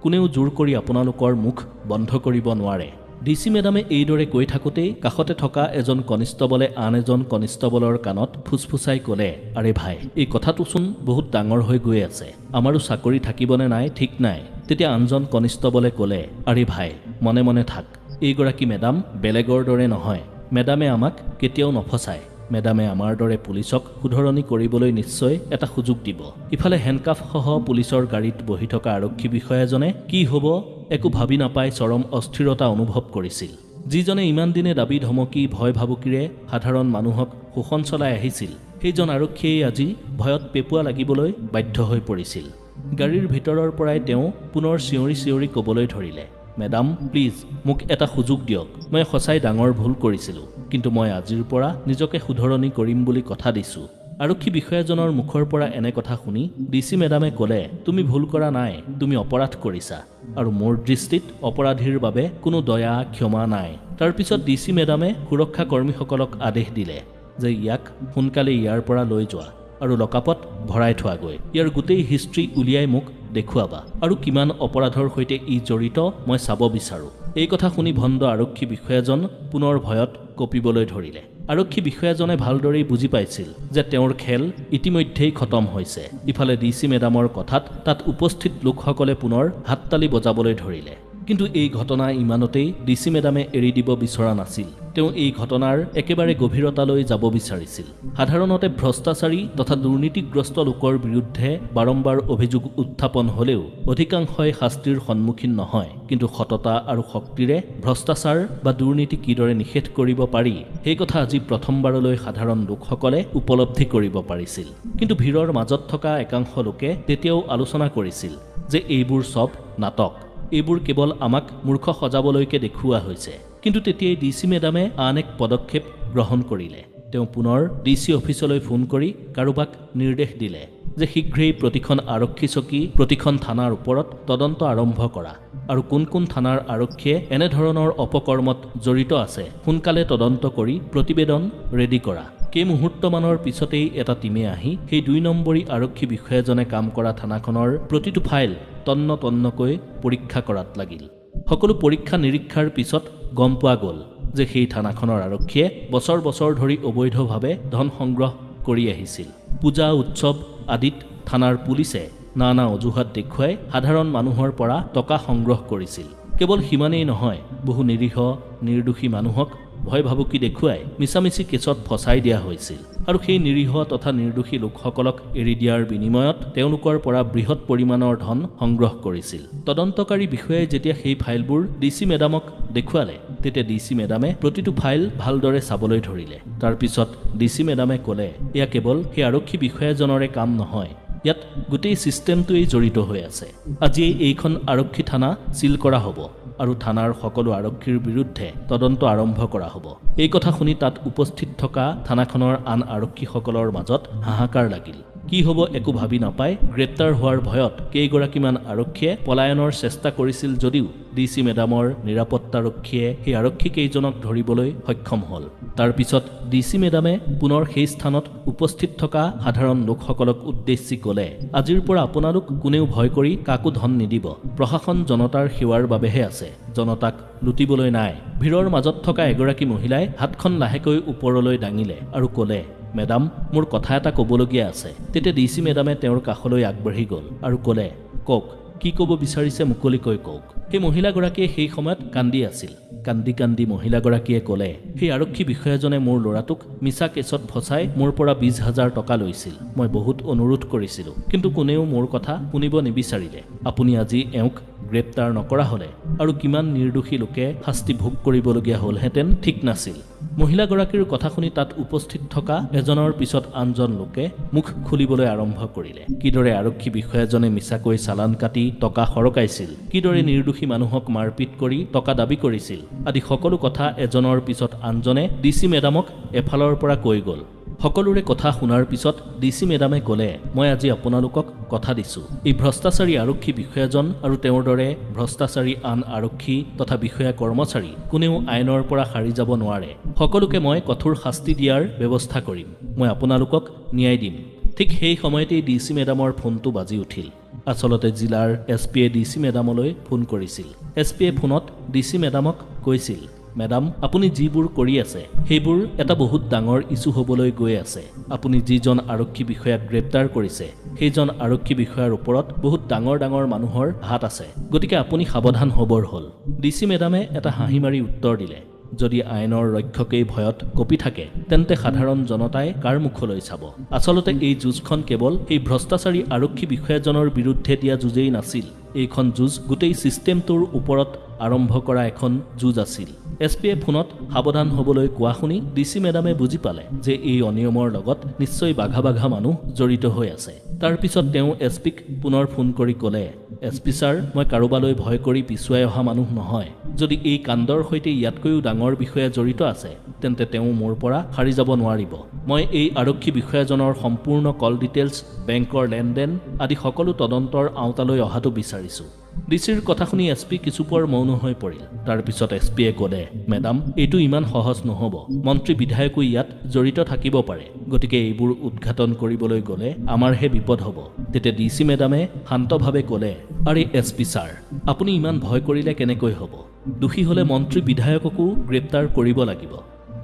কোনেও জোৰ কৰি আপোনালোকৰ মুখ বন্ধ কৰিব নোৱাৰে। DC মেডামে এইদৰে কৈ থাকোঁতেই কাষতে থকা এজন কনিষ্টবলে আন এজন কনিষ্টবলৰ কাণত ফুচফুচাই ক'লে, আৰে ভাই, এই কথাটোচোন বহুত ডাঙৰ হৈ গৈ আছে, আমাৰো চাকৰি থাকিবনে নাই ঠিক নাই। তেতিয়া আনজন কনিষ্টবলে ক'লে, আৰে ভাই, মনে মনে থাক, এইগৰাকী মেডাম বেলেগৰ দৰে নহয়, মেডামে আমাক কেতিয়াও নফচায়। মেডামে আমাৰ দৰে পুলিচক শুধৰণি কৰিবলৈ নিশ্চয় এটা সুযোগ দিব। ইফালে হেণ্ডকাফসহ পুলিচৰ গাড়ীত বহি থকা আৰক্ষী বিষয়াজনে কি হ'ব একো ভাবি নাপাই চৰম অস্থিৰতা অনুভৱ কৰিছিল। যিজনে ইমান দিনে দাবী ধমকি ভয় ভাবুকিৰে সাধাৰণ মানুহক শোষণ চলাই আহিছিল, সেইজন আৰক্ষীয়ে আজি ভয়ত পেপুৱা লাগিবলৈ বাধ্য হৈ পৰিছিল। গাড়ীৰ ভিতৰৰ পৰাই তেওঁ পুনৰ চিঞৰি চিঞৰি ক'বলৈ ধৰিলে, মেডাম প্লিজ মোক এটা সুযোগ দিয়ক, মই সঁচাই ডাঙৰ ভুল কৰিছিলোঁ, কিন্তু মই আজিৰ পৰা নিজকে শুধৰণি কৰিম বুলি কথা দিছোঁ। আৰক্ষী বিষয়াজনৰ মুখৰ পৰা এনে কথা শুনি ডিচি মেডামে ক'লে, তুমি ভুল কৰা নাই, তুমি অপৰাধ কৰিছা, আৰু মোৰ দৃষ্টিত অপৰাধীৰ বাবে কোনো দয়া ক্ষমা নাই। তাৰপিছত ডিচি মেডামে সুৰক্ষা কৰ্মীসকলক আদেশ দিলে যে ইয়াক সোনকালে ইয়াৰ পৰা লৈ যোৱা আৰু লকআপত ভৰাই থোৱাগৈ। ইয়াৰ গোটেই হিষ্ট্ৰী উলিয়াই মোক দেখুৱাবা আৰু কিমান অপৰাধৰ সৈতে ই জড়িত মই চাব বিচাৰোঁ। এই কথা শুনি ভণ্ড আৰক্ষী বিষয়াজন পুনৰ ভয়ত কঁপিবলৈ ধৰিলে। আৰক্ষী বিষয়াজনে ভালদৰেই বুজি পাইছিল যে তেওঁৰ খেল ইতিমধ্যেই খতম হৈছে। ইফালে ডিচি মেডামৰ কথাত তাত উপস্থিত লোকসকলে পুনৰ হাততালি বজাবলৈ ধৰিলে। কিন্তু এই ঘটনা ইমানতেই ডিচি মেডামে এৰি দিব বিচৰা নাছিল। তেওঁ এই ঘটনাৰ একেবাৰে গভীৰতালৈ যাব বিচাৰিছিল। সাধাৰণতে ভ্ৰষ্টাচাৰী তথা দুৰ্নীতিগ্ৰস্ত লোকৰ বিৰুদ্ধে বাৰম্বাৰ অভিযোগ উত্থাপন হ'লেও অধিকাংশই শাস্তিৰ সন্মুখীন নহয়। কিন্তু সততা আৰু শক্তিৰে ভ্ৰষ্টাচাৰ বা দুৰ্নীতি কিদৰে নিষেধ কৰিব পাৰি সেই কথা আজি প্ৰথমবাৰলৈ সাধাৰণ লোকসকলে উপলব্ধি কৰিব পাৰিছিল। কিন্তু ভিৰৰ মাজত থকা একাংশ লোকে তেতিয়াও আলোচনা কৰিছিল যে এইবোৰ চব নাটক, এইবোৰ কেৱল আমাক মূৰ্খ সজাবলৈকে দেখুওৱা হৈছে। কিন্তু তেতিয়াই ডিচি মেডামে আন এক পদক্ষেপ গ্ৰহণ কৰিলে। তেওঁ পুনৰ ডিচি অফিচলৈ ফোন কৰি কাৰোবাক নিৰ্দেশ দিলে যে শীঘ্ৰেই প্ৰতিখন আৰক্ষী চকী, প্ৰতিখন থানাৰ ওপৰত তদন্ত আৰম্ভ কৰা আৰু কোন কোন থানাৰ আৰক্ষীয়ে এনেধৰণৰ অপকৰ্মত জড়িত আছে সোনকালে তদন্ত কৰি প্ৰতিবেদন ৰেডি কৰা। কেইমুহূৰ্তমানৰ পিছতেই এটা টিমে আহি সেই ২ নম্বৰী আৰক্ষী বিষয়াজনে কাম কৰা থানাখনৰ প্ৰতিটো ফাইল তন্ন তন্নকৈ পৰীক্ষা কৰাত লাগিল। সকলো পৰীক্ষা নিৰীক্ষাৰ পিছত গম পোৱা গ'ল যে সেই থানাখনৰ আৰক্ষীয়ে বছৰ বছৰ ধৰি অবৈধভাৱে ধন সংগ্ৰহ কৰি আহিছিল। পূজা উৎসৱ আদিত থানাৰ পুলিচে নানা অজুহাত দেখুৱাই সাধাৰণ মানুহৰ পৰা টকা সংগ্ৰহ কৰিছিল। কেৱল সিমানেই নহয়, বহু নিৰীহ নিৰ্দোষী মানুহক ভয় ভাবুকি দেখুৱাই মিছামিছি কেছত ফচাই দিয়া হৈছিল আৰু সেই নিৰীহ তথা নিৰ্দোষী লোকসকলক এৰি দিয়াৰ বিনিময়ত তেওঁলোকৰ পৰা বৃহৎ পৰিমাণৰ ধন সংগ্ৰহ কৰিছিল। তদন্তকাৰী বিষয়াই যেতিয়া সেই ফাইলবোৰ ডিচি মেডামক দেখুৱালে তেতিয়া ডিচি মেডামে প্ৰতিটো ফাইল ভালদৰে চাবলৈ ধৰিলে। তাৰপিছত ডিচি মেডামে ক'লে, এয়া কেৱল সেই আৰক্ষী বিষয়াজনৰে কাম নহয়, ইয়াত গোটেই ছিষ্টেমটোৱেই জড়িত হৈ আছে। আজিয়েই এইখন আৰক্ষী থানা চিল কৰা হ'ব আৰু থানাৰ সকলো আৰক্ষীৰ বিৰুদ্ধে তদন্ত আৰম্ভ কৰা হ'ব। এই কথা শুনি তাত উপস্থিত থকা থানাখনৰ আন আৰক্ষীসকলৰ মাজত হাহাকাৰ লাগিল। কি হ'ব একো ভাবি নাপায় গ্ৰেপ্তাৰ হোৱাৰ ভয়ত কেইগৰাকীমান আৰক্ষীয়ে পলায়নৰ চেষ্টা কৰিছিল যদিও ডিচি মেডামৰ নিৰাপত্তাৰক্ষীয়ে সেই আৰক্ষীকেইজনক ধৰিবলৈ সক্ষম হ'ল। তাৰপিছত ডিচি মেডামে পুনৰ সেই স্থানত উপস্থিত থকা সাধাৰণ লোকসকলক উদ্দেশ্যি ক'লে, আজিৰ পৰা আপোনালোক কোনেও ভয় কৰি কাকো ধন নিদিব। প্ৰশাসন জনতাৰ সেৱাৰ বাবেহে আছে, জনতাক লুটিবলৈ নাই। ভিৰৰ মাজত থকা এগৰাকী মহিলাই হাতখন লাহেকৈ ওপৰলৈ দাঙিলে আৰু ক'লে, মেডাম মোৰ কথা এটা ক'বলগীয়া আছে। তেতিয়া ডিচি মেডামে তেওঁৰ কাষলৈ আগবাঢ়ি গ'ল আৰু ক'লে, কওক, কি ক'ব বিচাৰিছে মুকলিকৈ কওক। সেই মহিলাগৰাকীয়ে সেই সময়ত কান্দি আছিল। কান্দি কান্দি মহিলাগৰাকীয়ে ক'লে, সেই আৰক্ষী বিষয়াজনে মোৰ ল'ৰাটোক মিছা কেছত ফচাই মোৰ পৰা ২০,০০০ টকা লৈছিল। মই বহুত অনুৰোধ কৰিছিলোঁ, কিন্তু কোনেও মোৰ কথা শুনিব নিবিচাৰিলে। আপুনি আজি এওঁক গ্ৰেপ্তাৰ নকৰা হ'লে আৰু কিমান নিৰ্দোষী লোকে শাস্তি ভোগ কৰিবলগীয়া হ'লহেঁতেন ঠিক নাছিল। মহিলাগৰাকীৰ কথা শুনি তাত উপস্থিত থকা এজনৰ পিছত আনজন লোকে মুখ খুলিবলৈ আৰম্ভ কৰিলে। কিদৰে আৰক্ষী বিষয়াজনে মিছাকৈ চালান কাটি টকা সৰকাইছিল, কিদৰে নিৰ্দোষী মানুহক মাৰপিট কৰি টকা দাবী কৰিছিল আদি সকলো কথা এজনৰ পিছত আনজনে ডিচি মেডামক এফালৰ পৰা কৈ গ'ল। সকলোৰে কথা শুনাৰ পিছত ডিচি মেডামে ক'লে, মই আজি আপোনালোকক কথা দিছোঁ, এই ভ্ৰষ্টাচাৰী আৰক্ষী বিষয়াজন আৰু তেওঁৰ দৰে ভ্ৰষ্টাচাৰী আন আৰক্ষী তথা বিষয়া কৰ্মচাৰী কোনেও আইনৰ পৰা সাৰি যাব নোৱাৰে। সকলোকে মই কঠোৰ শাস্তি দিয়াৰ ব্যৱস্থা কৰিম। মই আপোনালোকক ন্যায় দিম। ঠিক সেই সময়তেই ডিচি মেডামৰ ফোনটো বাজি উঠিল। আচলতে জিলাৰ এছপিয়ে ডিচি মেডামলৈ ফোন কৰিছিল। এছপিয়ে ফোনত ডিচি মেডামক কৈছিল, মেডাম আপুনি যিবোৰ কৰি আছে সেইবোৰ এটা বহুত ডাঙৰ ইছ্যু হ'বলৈ গৈ আছে। আপুনি যিজন আৰক্ষী বিষয়াক গ্ৰেপ্তাৰ কৰিছে সেইজন আৰক্ষী বিষয়াৰ ওপৰত বহুত ডাঙৰ ডাঙৰ মানুহৰ হাত আছে, গতিকে আপুনি সাৱধান হ'বৰ হ'ল। ডিচি মেডামে এটা হাঁহি মাৰি উত্তৰ দিলে, যদি আইনৰ ৰক্ষকেই ভয়ত কঁপি থাকে তেন্তে সাধাৰণ জনতাই কাৰ মুখলৈ চাব। আচলতে এই যুঁজখন কেৱল সেই ভ্ৰষ্টাচাৰী আৰক্ষী বিষয়াজনৰ বিৰুদ্ধে দিয়া যুঁজেই নাছিল, এইখন যুঁজ গোটেই ছিষ্টেমটোৰ ওপৰত আৰম্ভ কৰা এখন যুঁজ আছিল। এছপিয়ে ফোনত সাৱধান হ'বলৈ কোৱা শুনি ডিচি মেডামে বুজি পালে যে এই অনিয়মৰ লগত নিশ্চয় বাঘা বাঘা মানুহ জড়িত হৈ আছে। তাৰ পিছত তেওঁ এছপিক পুনৰ ফোন কৰি ক'লে, এছপি ছাৰ, মই কাৰোবালৈ ভয় কৰি পিছুৱাই অহা মানুহ নহয়। যদি এই কাণ্ডৰ সৈতে ইয়াতকৈও ডাঙৰ বিষয়া জড়িত আছে তেন্তে তেওঁ মোৰ পৰা সাৰি যাব নোৱাৰিব। মই এই আৰক্ষী বিষয়াজনৰ সম্পূৰ্ণ কল ডিটেইলছ, বেংকৰ লেনদেন আদি সকলো তদন্তৰ আওতালৈ অহাটো বিচাৰিছোঁ। ডিচিৰ কথা শুনি এছপি কিছুপৰ মৌন হৈ পৰিল। তাৰ পিছত এছপিয়ে ক'লে, মেডাম, এইটো ইমান সহজ নহ'ব। মন্ত্ৰী বিধায়কো ইয়াত জড়িত থাকিব পাৰে, গতিকে এইবোৰ উদঘাটন কৰিবলৈ গ'লে আমাৰহে বিপদ হ'ব। তেতিয়া ডিচি মেডামে শান্তভাৱে ক'লে, আৰে এছপি ছাৰ, আপুনি ইমান ভয় কৰিলে কেনেকৈ হ'ব? দোষী হ'লে মন্ত্ৰী বিধায়ককো গ্ৰেপ্তাৰ কৰিব লাগিব।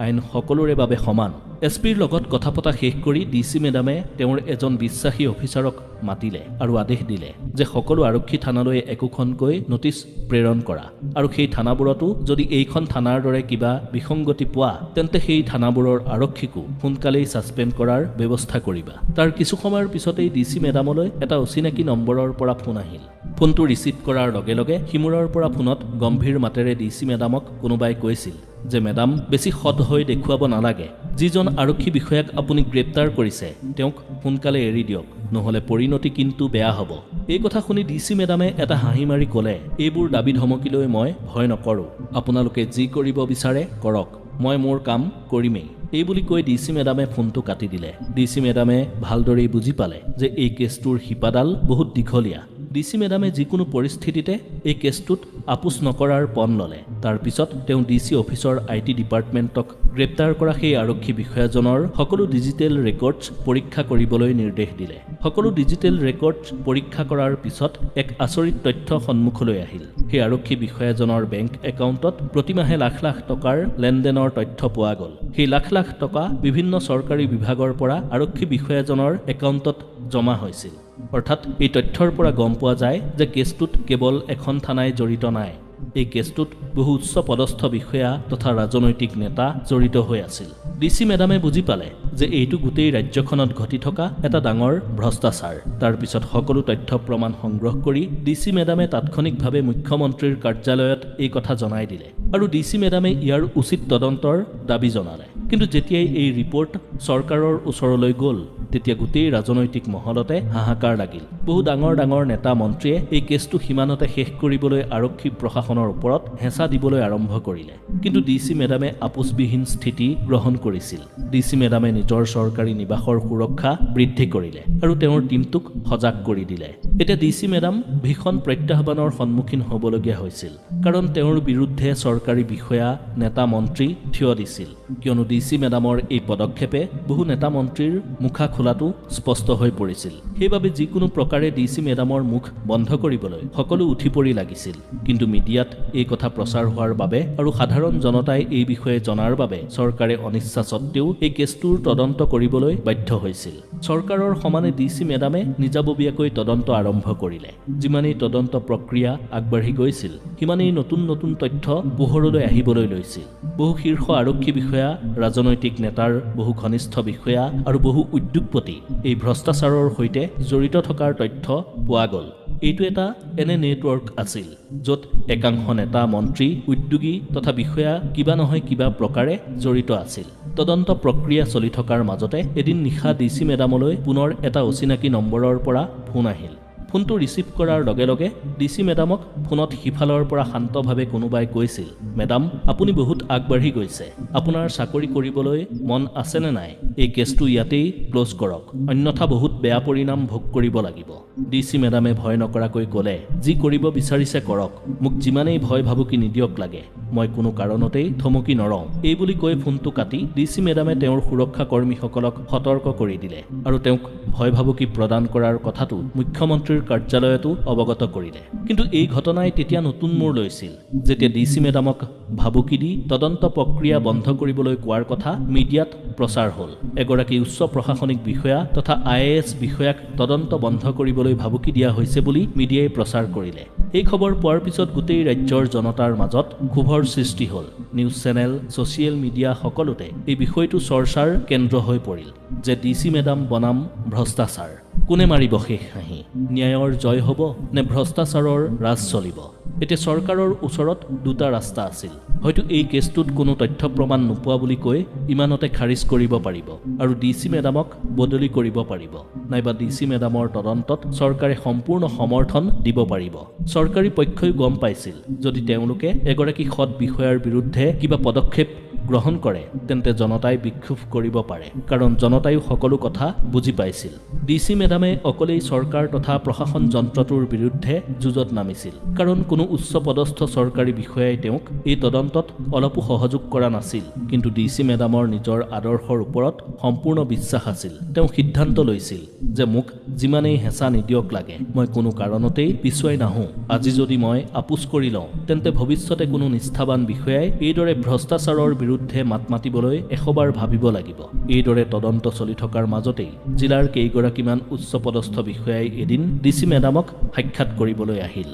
আইন সকলোৰে বাবে সমান। এছপিৰ লগত কথা পতা শেষ কৰি ডিচি মেডামে তেওঁৰ এজন বিশ্বাসী অফিচাৰক মাতিলে আৰু আদেশ দিলে যে সকলো আৰক্ষী থানালৈ একোখনকৈ নটিচ প্ৰেৰণ কৰা, আৰু সেই থানাবোৰতো যদি এইখন থানাৰ দৰে কিবা বিসংগতি পোৱা তেন্তে সেই থানাবোৰৰ আৰক্ষীকো সোনকালেই ছাছপেণ্ড কৰাৰ ব্যৱস্থা কৰিবা। তাৰ কিছু সময়ৰ পিছতেই ডিচি মেডামলৈ এটা অচিনাকি নম্বৰৰ পৰা ফোন আহিল। ফোনটো ৰিচিভ কৰাৰ লগে লগে সিমূৰৰ পৰা ফোনত গম্ভীৰ মাতেৰে ডিচি মেডামক কোনোবাই কৈছিল যে মেডাম, বেছি সৎ হৈ দেখুৱাব নালাগে। যিজন আৰক্ষী বিষয়াক আপুনি গ্ৰেপ্তাৰ কৰিছে তেওঁক সোনকালে এৰি দিয়ক, নহ'লে পৰিণতি কিন্তু বেয়া হ'ব। এই কথা শুনি ডিচি মেডামে এটা হাঁহি মাৰি ক'লে, এইবোৰ দাবী ধমকিলৈ মই ভয় নকৰোঁ। আপোনালোকে যি কৰিব বিচাৰে কৰক, মই মোৰ কাম কৰিমেই। এই বুলি কৈ ডিচি মেডামে ফোনটো কাটি দিলে। ডিচি মেডামে ভালদৰেই বুজি পালে যে এই কেছটোৰ শিপাডাল বহুত দীঘলীয়া। ডিচি মেডামে যিকোনো পৰিস্থিতিতে এই কেছটোত আপোচ নকৰাৰ পণ ল'লে। তাৰ পিছত তেওঁ ডিচি অফিচৰ IT ডিপাৰ্টমেণ্টক গ্ৰেপ্তাৰ কৰা সেই আৰক্ষী বিষয়াজনৰ সকলো ডিজিটেল ৰেকৰ্ডছ পৰীক্ষা কৰিবলৈ নিৰ্দেশ দিলে। সকলো ডিজিটেল ৰেকৰ্ডছ পৰীক্ষা কৰাৰ পিছত এক আচৰিত তথ্য সন্মুখলৈ আহিল। সেই আৰক্ষী বিষয়াজনৰ বেংক একাউণ্টত প্ৰতিমাহে লাখ লাখ টকাৰ লেনদেনৰ তথ্য পোৱা গ'ল। সেই লাখ লাখ টকা বিভিন্ন চৰকাৰী বিভাগৰ পৰা আৰক্ষী বিষয়াজনৰ একাউণ্টত জমা হৈছিল। অৰ্থাৎ এই তথ্যৰ পৰা গম পোৱা যায় যে কেছটোত কেৱল এখন থানাই জড়িত নাই। এই কেছটোত বহু উচ্চ পদস্থ বিষয়া তথা ৰাজনৈতিক নেতা জড়িত হৈ আছিল। ডিচি মেডামে বুজি পালে যে এইটো গোটেই ৰাজ্যখনত ঘটি থকা এটা ডাঙৰ ভ্ৰষ্টাচাৰ। তাৰ পিছত সকলো তথ্য প্ৰমাণ সংগ্ৰহ কৰি ডিচি মেডামে তাৎক্ষণিকভাৱে মুখ্যমন্ত্ৰীৰ কাৰ্যালয়ত এই কথা জনাই দিলে আৰু ডিচি মেডামে ইয়াৰ উচিত তদন্তৰ দাবী জনালে। কিন্তু যেতিয়াই এই ৰিপৰ্ট চৰকাৰৰ ওচৰলৈ গ'ল তেতিয়া গোটেই ৰাজনৈতিক মহলতে হাহাকাৰ লাগিল। বহু ডাঙৰ ডাঙৰ নেতা মন্ত্ৰীয়ে এই কেছটো সিমানতে শেষ কৰিবলৈ আৰক্ষী প্ৰশাসনৰ ওপৰত হেঁচা দিবলৈ আৰম্ভ কৰিলে। কিন্তু ডিচি মেডামে আপোচবিহীন স্থিতি গ্ৰহণ কৰিছিল। ডিচি মেডামে নিজৰ চৰকাৰী নিবাসৰ সুৰক্ষা বৃদ্ধি কৰিলে আৰু তেওঁৰ টীমটোক সজাগ কৰি দিলে। এতিয়া ডিচি মেডাম ভীষণ প্ৰত্যাহ্বানৰ সন্মুখীন হ'বলগীয়া হৈছিল, কাৰণ তেওঁৰ বিৰুদ্ধে চৰকাৰী বিষয়া, নেতা মন্ত্ৰী থিয় দিছিল। কিয়নো ডিচি মেডামৰ এই পদক্ষেপে বহু নেতা মন্ত্ৰীৰ মুখা খোলাটো স্পষ্ট হৈ পৰিছিল। সেইবাবে যিকোনো প্ৰকাৰে ডিচি মেডামৰ মুখ বন্ধ কৰিবলৈ সকলো উঠি পৰি লাগিছিল। কিন্তু মিডিয়াত এই কথা প্ৰচাৰ হোৱাৰ বাবে আৰু সাধাৰণ জনতাই এই বিষয়ে জনাৰ বাবে চৰকাৰে অনিচ্ছা সত্ত্বেও এই কেছটোৰ তদন্ত কৰিবলৈ বাধ্য হৈছিল। চৰকাৰৰ সমানে ডিচি মেডামে নিজাববীয়াকৈ তদন্ত আৰম্ভ কৰিলে। যিমানেই তদন্ত প্ৰক্ৰিয়া আগবাঢ়ি গৈছিল সিমানেই নতুন নতুন তথ্য পোহৰলৈ আহিবলৈ লৈছিল। বহু শীৰ্ষ আৰক্ষী বিষয়া, ৰাজনৈতিক নেতাৰ বহু ঘনিষ্ঠ বিষয়া আৰু বহু উদ্যোগপতি এই ভ্ৰষ্টাচাৰৰ সৈতে জড়িত থকাৰ তথ্য পোৱা গ'ল। এইটো এটা এনে নেটৱৰ্ক আছিল য'ত একাংশ নেতা, মন্ত্ৰী, উদ্যোগী তথা বিষয়া কিবা নহয় কিবা প্ৰকাৰে জড়িত আছিল। তদন্ত প্ৰক্ৰিয়া চলি থকাৰ মাজতে এদিন নিশা ডিচি মেডামলৈ পুনৰ এটা অচিনাকি নম্বৰৰ পৰা ফোন আহিল। ফোনটো ৰিচিভ কৰাৰ লগে লগে ডিচি মেডামক ফোনত সিফালৰ পৰা শান্তভাৱে কোনোবাই কৈছিল, মেডাম, আপুনি বহুত আগবাঢ়ি গৈছে। আপোনাৰ চাকৰি কৰিবলৈ মন আছেনে নাই? এই কেছটো ইয়াতেই ক্ল'জ কৰক, অন্যথা বহুত বেয়া পৰিণাম ভোগ কৰিব লাগিব। ডিচি মেডামে ভয় নকৰাকৈ ক'লে, যি কৰিব বিচাৰিছে কৰক, মোক যিমানেই ভয় ভাবুকি নিদিয়ক লাগে, মই কোনো কাৰণতেই থমকি নৰওঁ। এই বুলি কৈ ফোনটো কাটি ডিচি মেডামে তেওঁৰ সুৰক্ষা কৰ্মীসকলক সতৰ্ক কৰি দিলে আৰু তেওঁক ভয় ভাবুকি প্ৰদান কৰাৰ কথাটো মুখ্যমন্ত্ৰীৰ কাৰ্যালয়তো অৱগত কৰিলে। কিন্তু এই ঘটনাই তেতিয়া নতুন মূৰ লৈছিল যেতিয়া ডিচি মেডামক ভাবুকি দি তদন্ত প্ৰক্ৰিয়া বন্ধ কৰিবলৈ কোৱাৰ কথা মিডিয়াত প্ৰচাৰ হ'ল। এগৰাকী উচ্চ প্ৰশাসনিক বিষয়া তথা IAS বিষয়াক তদন্ত বন্ধ কৰিবলৈ ভাবুকি দিয়া হৈছে বুলি মিডিয়াই প্ৰচাৰ কৰিলে। এই খবৰ পোৱাৰ পিছত গোটেই ৰাজ্যৰ জনতাৰ মাজত ক্ষোভৰ সৃষ্টি হ'ল। নিউজ চেনেল, ছ'চিয়েল মিডিয়া সকলোতে এই বিষয়টো চৰ্চাৰ কেন্দ্ৰ হৈ পৰিল। যে DC মেডাম বনাম ভ্ৰষ্টাচাৰ। কোনে মাৰিব শেষ হাঁহি? ন্যায়ৰ জয় হ'ব নে ভ্ৰষ্টাচাৰৰ ৰাজ চলিব? এতিয়া চৰকাৰৰ ওচৰত দুটা ৰাস্তা আছিল। হয়তো এই কেছটোত কোনো তথ্য প্ৰমাণ নোপোৱা বুলি কৈ ইমানতে খাৰিজ কৰিব পাৰিব আৰু DC মেডামক বদলি কৰিব পাৰিব, নাইবা DC মেডামৰ তদন্তত চৰকাৰে সম্পূৰ্ণ সমৰ্থন দিব পাৰিব। চৰকাৰী পক্ষই গম পাইছিল যদি তেওঁলোকে এগৰাকী সৎ বিষয়াৰ বিৰুদ্ধে কিবা পদক্ষেপ গ্ৰহণ কৰে তেন্তে জনতাই বিক্ষোভ কৰিব পাৰে, কাৰণ জনতায়ো সকলো কথা বুজি পাইছিল। DC মেডামে অকলেই চৰকাৰ তথা প্ৰশাসন যন্ত্ৰটোৰ বিৰুদ্ধে যুঁজত নামিছিল, কাৰণ কোনো উচ্চ পদস্থ চৰকাৰী বিষয়াই তেওঁক এই তদন্তত অলপো সহযোগ কৰা নাছিল। কিন্তু DC মেডামৰ নিজৰ আদৰ্শৰ ওপৰত সম্পূৰ্ণ বিশ্বাস আছিল। তেওঁ সিদ্ধান্ত লৈছিল যে মোক যিমানেই হেঁচা নিদিয়ক লাগে, মই কোনো কাৰণতেই পিছুৱাই নাহোঁ। আজি যদি মই আপোচ কৰি লওঁ তেন্তে ভৱিষ্যতে কোনো নিষ্ঠাবান বিষয়াই এইদৰে ভ্ৰষ্টাচাৰৰ বিৰুদ্ধে মাত মাতিবলৈ 100 বাৰ ভাবিব লাগিব। এইদৰে তদন্ত চলি থকাৰ মাজতেই জিলাৰ কেইগৰাকীমান উচ্চপদস্থ বিষয়াই এদিন DC মেডামক সাক্ষাৎ কৰিবলৈ আহিল।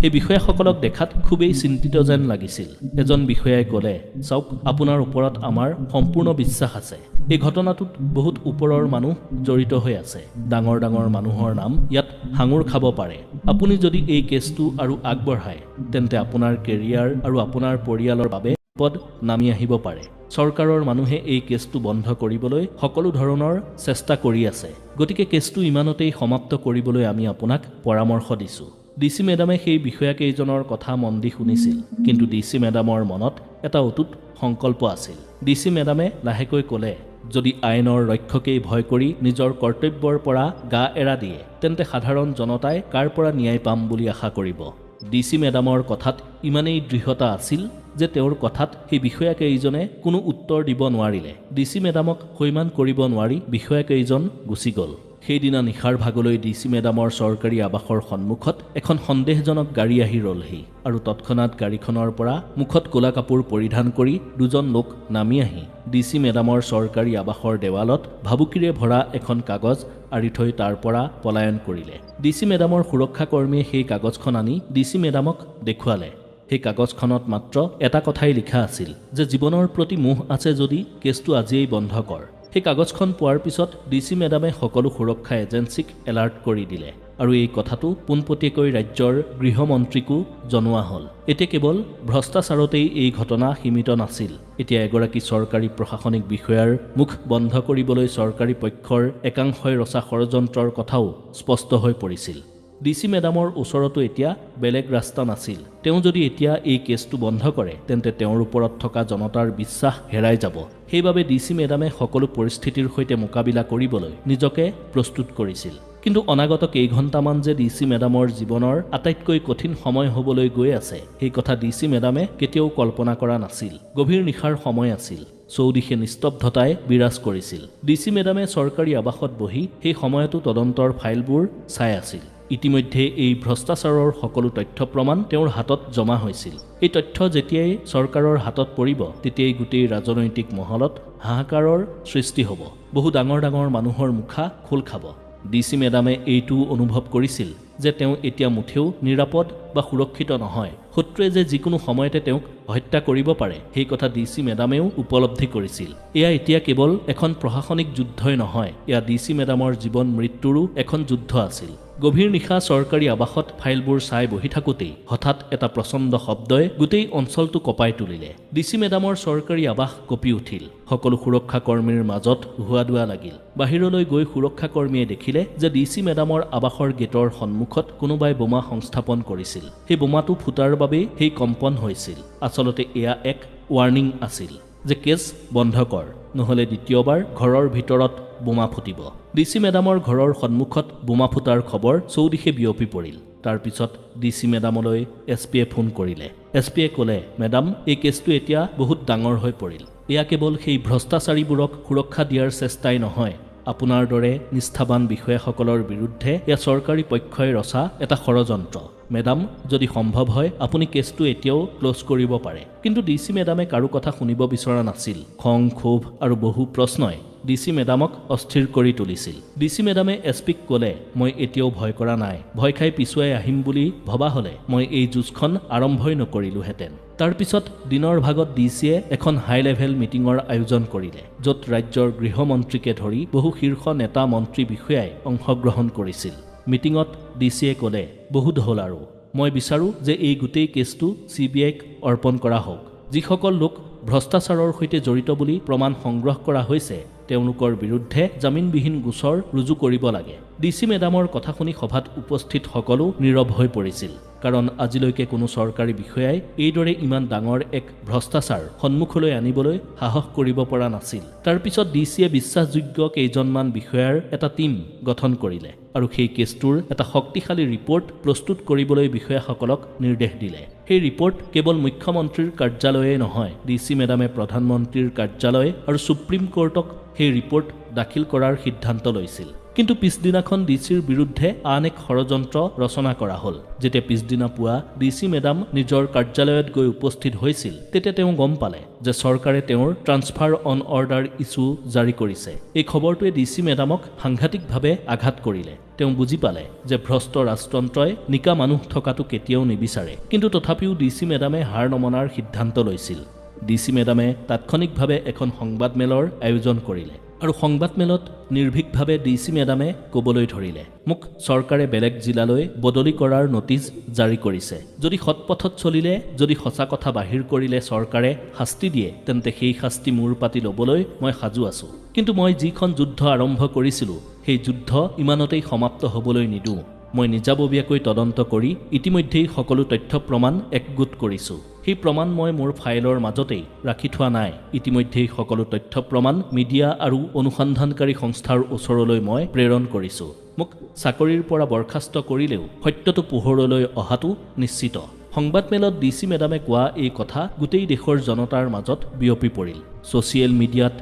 এই বিষয়াসকলক দেখাত খুবেই চিন্তিত যেন লাগিছিল। এজন বিষয়াই ক'লে, চাওক, আপোনাৰ ওপৰত আমাৰ সম্পূৰ্ণ বিশ্বাস আছে। এই ঘটনাটোত বহুত ওপৰৰ মানুহ জড়িত হৈ আছে। ডাঙৰ ডাঙৰ মানুহৰ নাম ইয়াত সাঙুৰ খাব পাৰে। আপুনি যদি এই কেছটো আৰু আগবঢ়ায় তেন্তে আপোনাৰ কেৰিয়াৰ আৰু আপোনাৰ পৰিয়ালৰ বাবে পদ নামি আহিব পাৰে। চৰকাৰৰ মানুহে এই কেছটো বন্ধ কৰিবলৈ সকলো ধৰণৰ চেষ্টা কৰি আছে। গতিকে কেছটো ইমানতেই সমাপ্ত কৰিবলৈ আমি আপোনাক পৰামৰ্শ দিছোঁ। DC মেডামে সেই বিষয়াকেইজনৰ কথা মন দি শুনিছিল, কিন্তু DC মেডামৰ মনত এটা অটুট সংকল্প আছিল। DC মেডামে লাহেকৈ ক'লে, যদি আইনৰ ৰক্ষকেই ভয় কৰি নিজৰ কৰ্তব্যৰ পৰা গা এৰা দিয়ে তেন্তে সাধাৰণ জনতাই কাৰ পৰা ন্যায় পাম বুলি আশা কৰিব? DC মেডামৰ কথাত ইমানেই দৃঢ়তা আছিল যে তেওঁৰ কথাত সেই বিষয়াকেইজনে কোনো উত্তৰ দিব নোৱাৰিলে। DC মেডামক সৈমান কৰিব নোৱাৰি বিষয়াকেইজন গুচি গ'ল। সেইদিনা নিশাৰ ভাগলৈ DC মেডামৰ চৰকাৰী আৱাসৰ সন্মুখত এখন সন্দেহজনক গাড়ী আহি ৰলহি আৰু তৎক্ষণাৎ গাড়ীখনৰ পৰা মুখত ক'লা কাপোৰ পৰিধান কৰি দুজন লোক নামি আহি DC মেডামৰ চৰকাৰী আৱাসৰ দেৱালত ভাবুকিৰে ভৰা এখন কাগজ আঁৰি থৈ তাৰ পৰা পলায়ন কৰিলে। DC মেডামৰ সুৰক্ষা কৰ্মীয়ে সেই কাগজখন আনি DC মেডামক দেখুৱালে। সেই কাগজখনত মাত্ৰ এটা কথাই লিখা আছিল যে জীৱনৰ প্ৰতি মোহ আছে যদি কেছটো আজিয়েই বন্ধ কৰ। সেই কাগজখন পোৱাৰ পিছত DC মেডামে সকলো সুৰক্ষা এজেঞ্চিক এলাৰ্ট কৰি দিলে আৰু এই কথাটো পোনপটীয়াকৈ ৰাজ্যৰ গৃহমন্ত্ৰীকো জনোৱা হ'ল। এতিয়া কেৱল ভ্ৰষ্টাচাৰতেই এই ঘটনা সীমিত নাছিল। এতিয়া এগৰাকী চৰকাৰী প্ৰশাসনিক বিষয়াৰ মুখ বন্ধ কৰিবলৈ চৰকাৰী পক্ষৰ একাংশই ৰচা ষড়যন্ত্ৰৰ কথাও স্পষ্ট হৈ পৰিছিল। DC মেডামৰ ওচৰতো এতিয়া বেলেগ ৰাস্তা নাছিল। তেওঁ যদি এতিয়া এই কেছটো বন্ধ কৰে তেন্তে তেওঁৰ ওপৰত থকা জনতাৰ বিশ্বাস হেৰাই যাব। সেইবাবে DC মেডামে সকলো পৰিস্থিতিৰ সৈতে মোকাবিলা কৰিবলৈ নিজকে প্ৰস্তুত কৰিছিল। কিন্তু অনাগত কেইঘণ্টামান যে DC মেডামৰ জীৱনৰ আটাইতকৈ কঠিন সময় হ'বলৈ গৈ আছে সেই কথা DC মেডামে কেতিয়াও কল্পনা কৰা নাছিল। গভীৰ নিশাৰ সময় আছিল। চৌদিশে নিস্তব্ধতাই বিৰাজ কৰিছিল। DC মেডামে চৰকাৰী আৱাসত বহি সেই সময়তো তদন্তৰ ফাইলবোৰ চাই আছিল। ইতিমধ্যে এই ভ্ৰষ্টাচাৰৰ সকলো তথ্য প্ৰমাণ তেওঁৰ হাতত জমা হৈছিল। এই তথ্য যেতিয়াই চৰকাৰৰ হাতত পৰিব তেতিয়াই গোটেই ৰাজনৈতিক মহলত হাহাকাৰৰ সৃষ্টি হ'ব। বহু ডাঙৰ ডাঙৰ মানুহৰ মুখা খোল খাব। DC মেডামে এইটো অনুভৱ কৰিছিল যে তেওঁ এতিয়া মুঠেও নিৰাপদ বা সুৰক্ষিত নহয়। শত্ৰুৱে যে যিকোনো সময়তে তেওঁক হত্যা কৰিব পাৰে সেই কথা DC মেডামেও উপলব্ধি কৰিছিল। এয়া এতিয়া কেৱল এখন প্ৰশাসনিক যুদ্ধই নহয়, এয়া DC মেডামৰ জীৱন মৃত্যুৰো এখন যুদ্ধ আছিল। গভীৰ নিশা চৰকাৰী আৱাসত ফাইলবোৰ চাই বহি থাকোঁতেই হঠাৎ এটা প্ৰচণ্ড শব্দই গোটেই অঞ্চলটো কঁপাই তুলিলে। DC মেডামৰ চৰকাৰী আৱাস কঁপি উঠিল। সকলো সুৰক্ষা কৰ্মীৰ মাজত হোৱা দোৱা লাগিল। বাহিৰলৈ গৈ সুৰক্ষা কৰ্মীয়ে দেখিলে যে DC মেডামৰ আৱাসৰ গেটৰ সন্মুখত কোনোবাই বোমা সংস্থাপন কৰিছিল। সেই বোমাটো ফুটাৰ বাবেই সেই কম্পন হৈছিল। আচলতে এয়া এক ৱাৰ্ণিং আছিল যে কেছ বন্ধ কৰ, নহ'লে দ্বিতীয়বাৰ ঘৰৰ ভিতৰত বোমা ফুটিব। DC মেডামৰ ঘৰৰ সন্মুখত বোমা ফুটাৰ খবৰ চৌদিশে বিয়পি পৰিল। তাৰ পিছত DC মেডামলৈ SPয়ে ফোন কৰিলে। SPয়ে ক'লে, মেডাম, এই কেছটো এতিয়া বহুত ডাঙৰ হৈ পৰিল। এয়া কেৱল সেই ভ্ৰষ্টাচাৰীবোৰক সুৰক্ষা দিয়াৰ চেষ্টাই নহয়, আপোনাৰ দৰে নিষ্ঠাবান বিষয়াসকলৰ বিৰুদ্ধে এয়া চৰকাৰী পক্ষই ৰচা এটা ষড়যন্ত্ৰ। মেডাম, যদি সম্ভৱ হয় আপুনি কেছটো এতিয়াও ক্লোজ কৰিব পাৰে। কিন্তু DC মেডামে কাৰো কথা শুনিব বিচৰা নাছিল। খং, ক্ষোভ আৰু বহু প্ৰশ্নই DC মেডামক অস্থিৰ কৰি তুলিছিল। DC মেডামে SPক ক'লে, মই এতিয়াও ভয় কৰা নাই। ভয় খাই পিছুৱাই আহিম বুলি ভবা হ'লে মই এই যুঁজখন আৰম্ভই নকৰিলোহেঁতেন। তাৰ পিছত দিনৰ ভাগত ডিচিয়ে এখন হাই লেভেল মিটিঙৰ আয়োজন কৰিলে, য'ত ৰাজ্যৰ গৃহমন্ত্ৰীকে ধৰি বহু শীৰ্ষ নেতা মন্ত্ৰী বিষয়াই অংশগ্ৰহণ কৰিছিল। মিটিঙত ডিচিয়ে ক'লে, বহুত হ'ল আৰু মই বিচাৰোঁ যে এই গোটেই কেছটো CBIক অৰ্পণ কৰা হওক। যিসকল লোক ভ্ৰষ্টাচাৰৰ সৈতে জড়িত বুলি প্ৰমাণ সংগ্ৰহ কৰা হৈছে তেওঁলোকৰ বিৰুদ্ধে জামিনবিহীন গোচৰ ৰুজু কৰিব লাগে। ডিচি মেডামৰ কথা শুনি সভাত উপস্থিত সকলো নীৰৱ হৈ পৰিছিল, কাৰণ আজিলৈকে কোনো চৰকাৰী বিষয়াই এইদৰে ইমান ডাঙৰ এক ভ্ৰষ্টাচাৰ সন্মুখলৈ আনিবলৈ সাহস কৰিব পৰা নাছিল। তাৰ পিছত ডিচিয়ে বিশ্বাসযোগ্য কেইজনমান বিষয়াৰ এটা টীম গঠন কৰিলে আৰু সেই কেছটোৰ এটা শক্তিশালী ৰিপৰ্ট প্ৰস্তুত কৰিবলৈ বিষয়াসকলক নিৰ্দেশ দিলে। সেই ৰিপৰ্ট কেৱল মুখ্যমন্ত্ৰীৰ কাৰ্যালয়ে নহয়, ডিচি মেডামে প্ৰধানমন্ত্ৰীৰ কাৰ্যালয় আৰু সুপ্ৰিম কোৰ্টক সেই ৰিপৰ্ট দাখিল কৰাৰ সিদ্ধান্ত লৈছিল। কিন্তু পিছদিনাখন ডিচিৰ বিৰুদ্ধে আন এক ষড়যন্ত্ৰ ৰচনা কৰা হ'ল। যেতিয়া পিছদিনা পুৱা ডিচি মেডাম নিজৰ কাৰ্যালয়ত গৈ উপস্থিত হৈছিল, তেতিয়া তেওঁ গম পালে যে চৰকাৰে তেওঁৰ ট্ৰান্সফাৰ অন অৰ্ডাৰ ইছ্যু জাৰি কৰিছে। এই খবৰটোৱে ডিচি মেডামক সাংঘাতিকভাৱে আঘাত কৰিলে। তেওঁ বুজি পালে যে ভ্ৰষ্ট ৰাজতন্ত্ৰই নিকা মানুহ থকাটো কেতিয়াও নিবিচাৰে। কিন্তু তথাপিও ডিচি মেডামে হাৰ নমনাৰ সিদ্ধান্ত লৈছিল। ডিচি মেডামে তাৎক্ষণিকভাৱে এখন সংবাদমেলৰ আয়োজন কৰিলে আৰু সংবাদমেলত নিৰ্ভীকভাৱে ডিচি মেডামে ক'বলৈ ধৰিলে, মোক চৰকাৰে বেলেগ জিলালৈ বদলি কৰাৰ নটিচ জাৰি কৰিছে। যদি সৎপথত চলিলে, যদি সঁচা কথা বাহিৰ কৰিলে চৰকাৰে শাস্তি দিয়ে, তেন্তে সেই শাস্তি মূৰ পাতি ল'বলৈ মই সাজু আছোঁ। কিন্তু মই যিখন যুদ্ধ আৰম্ভ কৰিছিলোঁ, সেই যুদ্ধ ইমানতেই সমাপ্ত হ'বলৈ নিদিওঁ। মই নিজাববীয়াকৈ তদন্ত কৰি ইতিমধ্যেই সকলো তথ্য প্ৰমাণ একগোট কৰিছোঁ। সেই প্ৰমাণ মই মোৰ ফাইলৰ মাজতেই ৰাখি থোৱা নাই। ইতিমধ্যেই সকলো তথ্য প্ৰমাণ মিডিয়া আৰু অনুসন্ধানকাৰী সংস্থাৰ ওচৰলৈ মই প্ৰেৰণ কৰিছোঁ। মোক চাকৰিৰ পৰা বৰ্খাস্ত কৰিলেও সত্যটো পোহৰলৈ অহাটো নিশ্চিত। সংবাদমেলত ডিচি মেডামে কোৱা এই কথা গোটেই দেশৰ জনতাৰ মাজত বিয়পি পৰিল। ছ'চিয়েল মিডিয়াত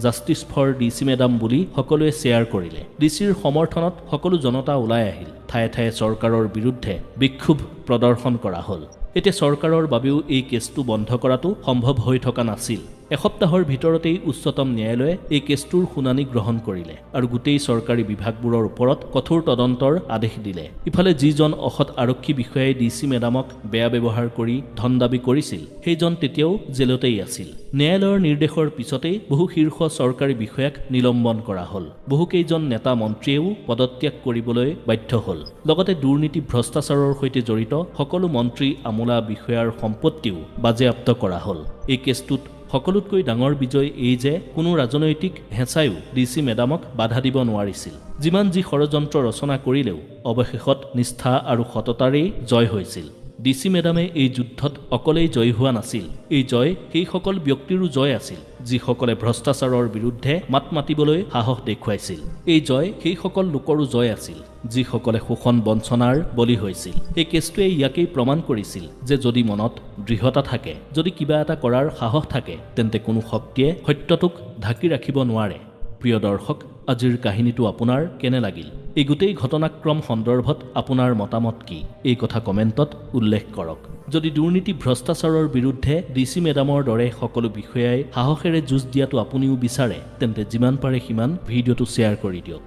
#জাষ্টিছ ফৰ ডিচি মেডাম বুলি সকলোৱে শ্বেয়াৰ কৰিলে। ডিচিৰ সমৰ্থনত সকলো জনতা ওলাই আহিল। ঠায়ে ঠায়ে চৰকাৰৰ বিৰুদ্ধে বিক্ষোভ প্ৰদৰ্শন কৰা হ'ল। এতিয়া চৰকাৰৰ বাবেও এই কেছটো বন্ধ কৰাটো সম্ভৱ হৈ থকা নাছিল। এসপ্তাহৰ ভিতৰতেই উচ্চতম ন্যায়ালয়ে এই কেছটোৰ শুনানি গ্ৰহণ কৰিলে আৰু গোটেই চৰকাৰী বিভাগবোৰৰ ওপৰত কঠোৰ তদন্তৰ আদেশ দিলে। ইফালে যিজন অসৎ আৰক্ষী বিষয়াই ডিচি মেডামক বেয়া ব্যৱহাৰ কৰি ধন দাবী কৰিছিল, সেইজন তেতিয়াও জেলতেই আছিল। ন্যায়ালয়ৰ নিৰ্দেশৰ পিছতেই বহু শীৰ্ষ চৰকাৰী বিষয়াক নিলম্বন কৰা হ'ল। বহুকেইজন নেতা মন্ত্ৰীয়েও পদত্যাগ কৰিবলৈ বাধ্য হ'ল। লগতে দুৰ্নীতি ভ্ৰষ্টাচাৰৰ সৈতে জড়িত সকলো মন্ত্ৰী আমোলা বিষয়াৰ সম্পত্তিও বাজেয়াপ্ত কৰা হ'ল। এই কেছটোত সকলোতকৈ ডাঙৰ বিজয় এই যে কোনো ৰাজনৈতিক হেঁচায়ো ডিচি মেডামক বাধা দিব নোৱাৰিছিল। যিমান যি ষড়যন্ত্ৰ ৰচনা কৰিলেও অৱশেষত নিষ্ঠা আৰু সততাৰেই জয় হৈছিল। ডিচি মেডামে এই যুদ্ধত অকলেই জয়ী হোৱা নাছিল। এই জয় সেইসকল ব্যক্তিৰো জয় আছিল যিসকলে ভ্ৰষ্টাচাৰৰ বিৰুদ্ধে মাত মাতিবলৈ সাহস দেখুৱাইছিল। এই জয় সেইসকল লোকৰো জয় আছিল যিসকলে শোষণ বঞ্চনাৰ বলি হৈছিল। এই কেছটোৱে ইয়াকেই প্ৰমাণ কৰিছিল যে যদি মনত দৃঢ়তা থাকে, যদি কিবা এটা কৰাৰ সাহস থাকে, তেন্তে কোনো শক্তিয়ে সত্যটোক ঢাকি ৰাখিব নোৱাৰে। প্ৰিয় দৰ্শক, আজিৰ কাহিনীটো আপোনাৰ কেনে লাগিল? এই গোটেই ঘটনাক্ৰম সন্দৰ্ভত আপোনাৰ মতামত কি? এই কথা কমেণ্টত উল্লেখ কৰক। যদি দুৰ্নীতি ভ্ৰষ্টাচাৰৰ বিৰুদ্ধে ডিচি মেডামৰ দৰে সকলো বিষয়াই সাহসেৰে যুঁজ দিয়াটো আপুনিও বিচাৰে, তেন্তে যিমান পাৰে সিমান ভিডিঅ'টো শ্বেয়াৰ কৰি দিয়ক।